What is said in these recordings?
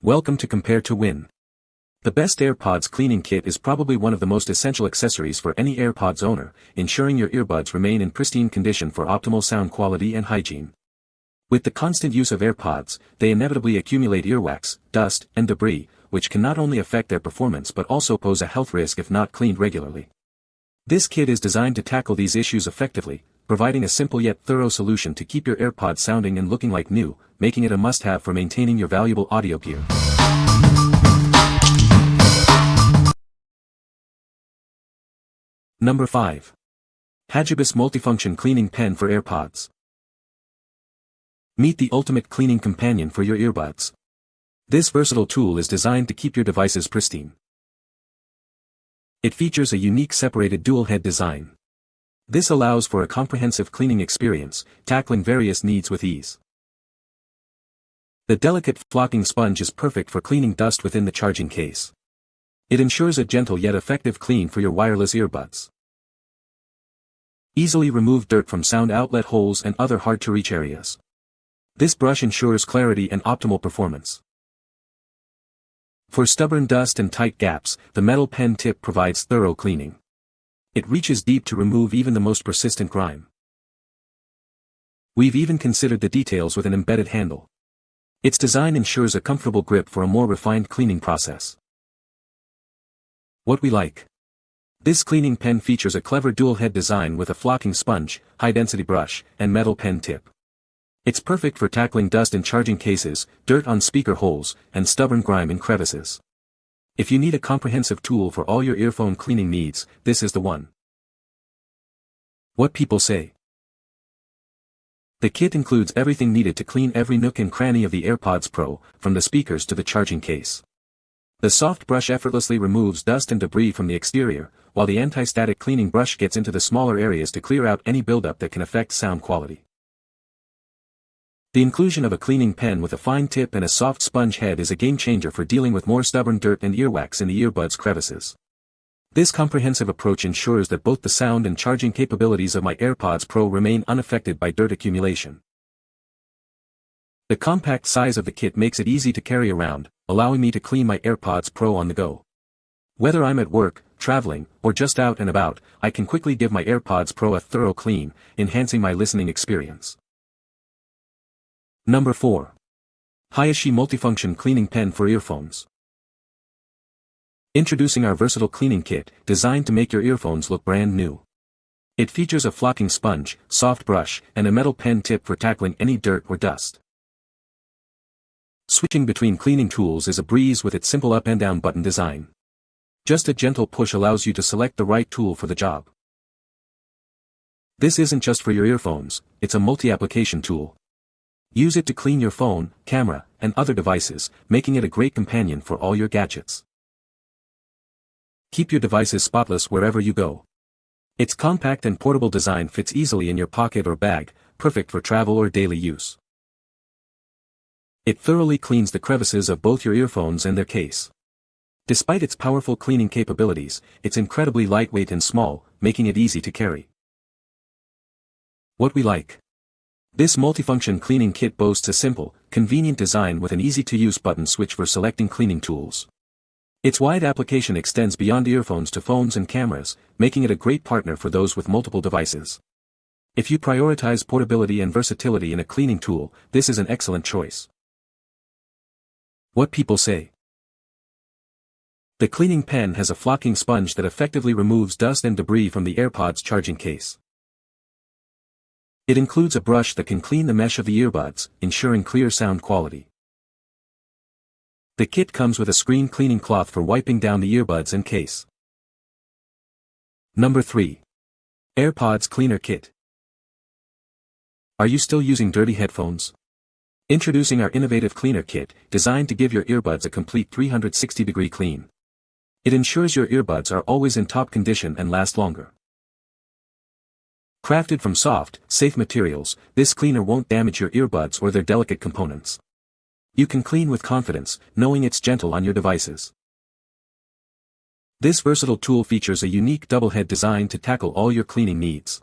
Welcome to Compare to Win. The best AirPods Cleaning Kit is probably one of the most essential accessories for any AirPods owner, ensuring your earbuds remain in pristine condition for optimal sound quality and hygiene. With the constant use of AirPods, they inevitably accumulate earwax, dust, and debris, which can not only affect their performance but also pose a health risk if not cleaned regularly. This kit is designed to tackle these issues effectively, providing a simple yet thorough solution to keep your AirPods sounding and looking like new, making it a must-have for maintaining your valuable audio gear. Number 5. Hagibis Multifunction Cleaning Pen for AirPods. Meet the ultimate cleaning companion for your earbuds. This versatile tool is designed to keep your devices pristine. It features a unique separated dual-head design. This allows for a comprehensive cleaning experience, tackling various needs with ease. The delicate flocking sponge is perfect for cleaning dust within the charging case. It ensures a gentle yet effective clean for your wireless earbuds. Easily remove dirt from sound outlet holes and other hard-to-reach areas. This brush ensures clarity and optimal performance. For stubborn dust and tight gaps, the metal pen tip provides thorough cleaning. It reaches deep to remove even the most persistent grime. We've even considered the details with an embedded handle. Its design ensures a comfortable grip for a more refined cleaning process. What we like. This cleaning pen features a clever dual-head design with a flocking sponge, high-density brush, and metal pen tip. It's perfect for tackling dust in charging cases, dirt on speaker holes, and stubborn grime in crevices. If you need a comprehensive tool for all your earphone cleaning needs, this is the one. What people say. The kit includes everything needed to clean every nook and cranny of the AirPods Pro, from the speakers to the charging case. The soft brush effortlessly removes dust and debris from the exterior, while the anti-static cleaning brush gets into the smaller areas to clear out any buildup that can affect sound quality. The inclusion of a cleaning pen with a fine tip and a soft sponge head is a game-changer for dealing with more stubborn dirt and earwax in the earbuds crevices. This comprehensive approach ensures that both the sound and charging capabilities of my AirPods Pro remain unaffected by dirt accumulation. The compact size of the kit makes it easy to carry around, allowing me to clean my AirPods Pro on the go. Whether I'm at work, traveling, or just out and about, I can quickly give my AirPods Pro a thorough clean, enhancing my listening experience. Number 4. Hyashee Multifunction Cleaning Pen for Earphones. Introducing our versatile cleaning kit, designed to make your earphones look brand new. It features a flocking sponge, soft brush, and a metal pen tip for tackling any dirt or dust. Switching between cleaning tools is a breeze with its simple up and down button design. Just a gentle push allows you to select the right tool for the job. This isn't just for your earphones, it's a multi-application tool. Use it to clean your phone, camera, and other devices, making it a great companion for all your gadgets. Keep your devices spotless wherever you go. Its compact and portable design fits easily in your pocket or bag, perfect for travel or daily use. It thoroughly cleans the crevices of both your earphones and their case. Despite its powerful cleaning capabilities, it's incredibly lightweight and small, making it easy to carry. What we like. This multifunction cleaning kit boasts a simple, convenient design with an easy-to-use button switch for selecting cleaning tools. Its wide application extends beyond earphones to phones and cameras, making it a great partner for those with multiple devices. If you prioritize portability and versatility in a cleaning tool, this is an excellent choice. What people say. The cleaning pen has a flocking sponge that effectively removes dust and debris from the AirPods charging case. It includes a brush that can clean the mesh of the earbuds, ensuring clear sound quality. The kit comes with a screen cleaning cloth for wiping down the earbuds and case. Number 3. AirPods Cleaner Kit. Are you still using dirty headphones? Introducing our innovative cleaner kit, designed to give your earbuds a complete 360-degree clean. It ensures your earbuds are always in top condition and last longer. Crafted from soft, safe materials, this cleaner won't damage your earbuds or their delicate components. You can clean with confidence, knowing it's gentle on your devices. This versatile tool features a unique double-head design to tackle all your cleaning needs.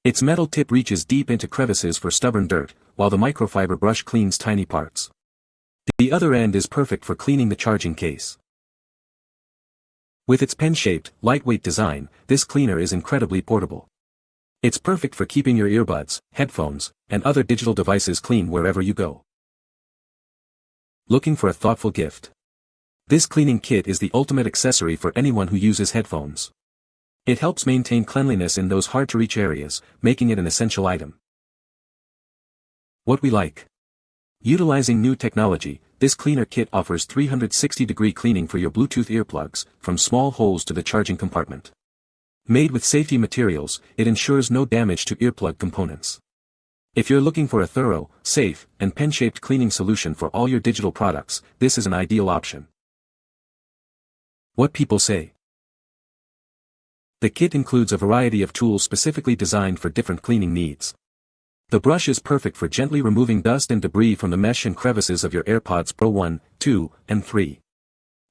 Its metal tip reaches deep into crevices for stubborn dirt, while the microfiber brush cleans tiny parts. The other end is perfect for cleaning the charging case. With its pen-shaped, lightweight design, this cleaner is incredibly portable. It's perfect for keeping your earbuds, headphones, and other digital devices clean wherever you go. Looking for a thoughtful gift? This cleaning kit is the ultimate accessory for anyone who uses headphones. It helps maintain cleanliness in those hard-to-reach areas, making it an essential item. What we like. Utilizing new technology, this cleaner kit offers 360-degree cleaning for your Bluetooth earplugs, from small holes to the charging compartment. Made with safety materials, it ensures no damage to earplug components. If you're looking for a thorough, safe, and pen-shaped cleaning solution for all your digital products, this is an ideal option. What people say. The kit includes a variety of tools specifically designed for different cleaning needs. The brush is perfect for gently removing dust and debris from the mesh and crevices of your AirPods Pro 1, 2, and 3.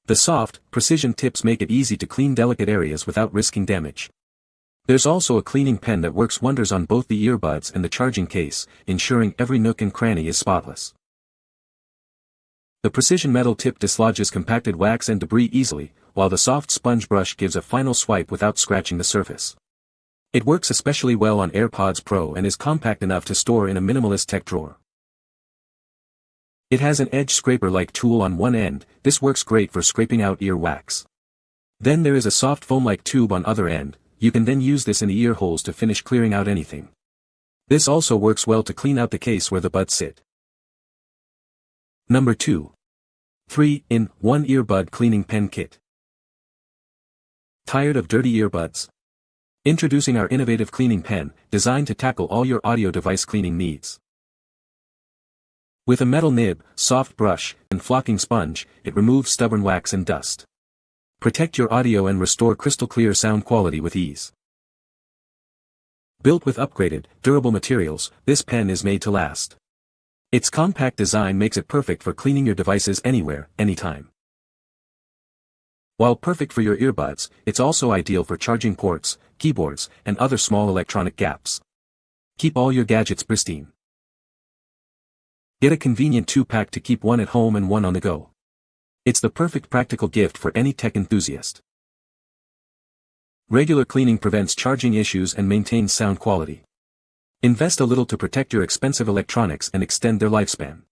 The soft, precision tips make it easy to clean delicate areas without risking damage. There's also a cleaning pen that works wonders on both the earbuds and the charging case, ensuring every nook and cranny is spotless. The precision metal tip dislodges compacted wax and debris easily, while the soft sponge brush gives a final swipe without scratching the surface. It works especially well on AirPods Pro and is compact enough to store in a minimalist tech drawer. It has an edge scraper-like tool on one end. This works great for scraping out ear wax. Then there is a soft foam-like tube on other end. You can then use this in the ear holes to finish clearing out anything. This also works well to clean out the case where the buds sit. Number 2. 3-in-1 Earbud Cleaning Pen Kit. Tired of dirty earbuds? Introducing our innovative cleaning pen, designed to tackle all your audio device cleaning needs. With a metal nib, soft brush, and flocking sponge, it removes stubborn wax and dust. Protect your audio and restore crystal clear sound quality with ease. Built with upgraded, durable materials, this pen is made to last. Its compact design makes it perfect for cleaning your devices anywhere, anytime. While perfect for your earbuds, it's also ideal for charging ports, keyboards, and other small electronic gaps. Keep all your gadgets pristine. Get a convenient 2-pack to keep one at home and one on the go. It's the perfect practical gift for any tech enthusiast. Regular cleaning prevents charging issues and maintains sound quality. Invest a little to protect your expensive electronics and extend their lifespan.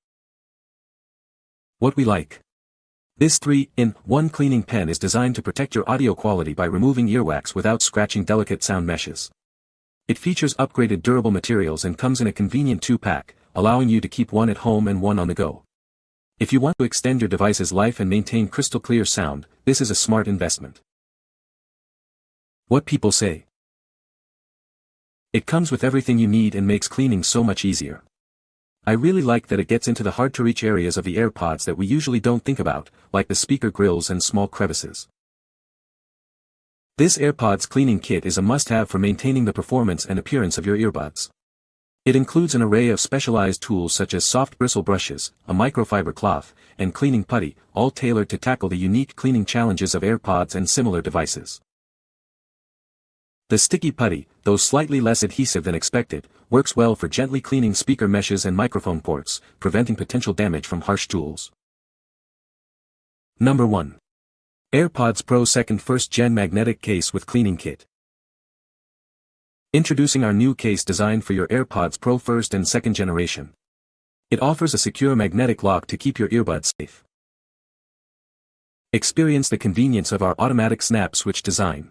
What we like. This 3-in-1 cleaning pen is designed to protect your audio quality by removing earwax without scratching delicate sound meshes. It features upgraded durable materials and comes in a convenient 2-pack, allowing you to keep one at home and one on the go. If you want to extend your device's life and maintain crystal clear sound, this is a smart investment. What people say. It comes with everything you need and makes cleaning so much easier. I really like that it gets into the hard-to-reach areas of the AirPods that we usually don't think about, like the speaker grills and small crevices. This AirPods Cleaning Kit is a must-have for maintaining the performance and appearance of your earbuds. It includes an array of specialized tools such as soft bristle brushes, a microfiber cloth, and cleaning putty, all tailored to tackle the unique cleaning challenges of AirPods and similar devices. The sticky putty, though slightly less adhesive than expected, works well for gently cleaning speaker meshes and microphone ports, preventing potential damage from harsh tools. Number 1. AirPods Pro 2nd 1st Gen Magnetic Case with Cleaning Kit. Introducing our new case designed for your AirPods Pro 1st and 2nd generation. It offers a secure magnetic lock to keep your earbuds safe. Experience the convenience of our automatic snap switch design.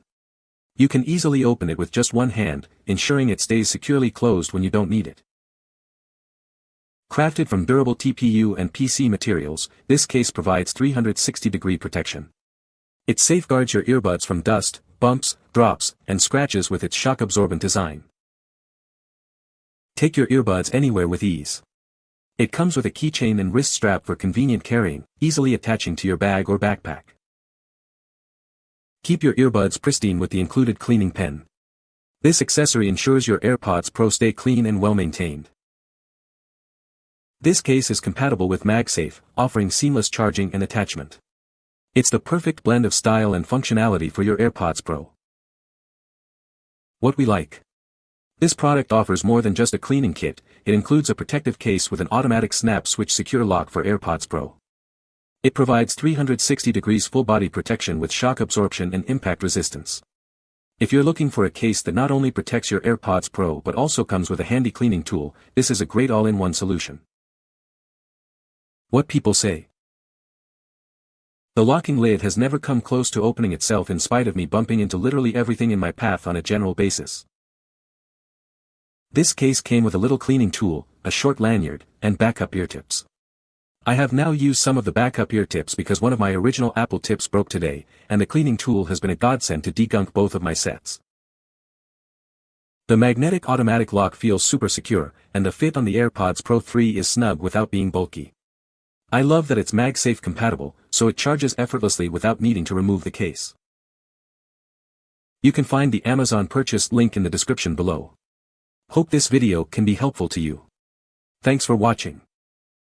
You can easily open it with just one hand, ensuring it stays securely closed when you don't need it. Crafted from durable TPU and PC materials, this case provides 360-degree protection. It safeguards your earbuds from dust, bumps, drops, and scratches with its shock-absorbent design. Take your earbuds anywhere with ease. It comes with a keychain and wrist strap for convenient carrying, easily attaching to your bag or backpack. Keep your earbuds pristine with the included cleaning pen. This accessory ensures your AirPods Pro stay clean and well-maintained. This case is compatible with MagSafe, offering seamless charging and attachment. It's the perfect blend of style and functionality for your AirPods Pro. What we like. This product offers more than just a cleaning kit. It includes a protective case with an automatic snap switch secure lock for AirPods Pro. It provides 360 degrees full body protection with shock absorption and impact resistance. If you're looking for a case that not only protects your AirPods Pro but also comes with a handy cleaning tool, this is a great all-in-one solution. What people say. The locking lid has never come close to opening itself in spite of me bumping into literally everything in my path on a general basis. This case came with a little cleaning tool, a short lanyard, and backup ear tips. I have now used some of the backup ear tips because one of my original Apple tips broke today, and the cleaning tool has been a godsend to degunk both of my sets. The magnetic automatic lock feels super secure, and the fit on the AirPods Pro 3 is snug without being bulky. I love that it's MagSafe compatible, so it charges effortlessly without needing to remove the case. You can find the Amazon purchase link in the description below. Hope this video can be helpful to you. Thanks for watching.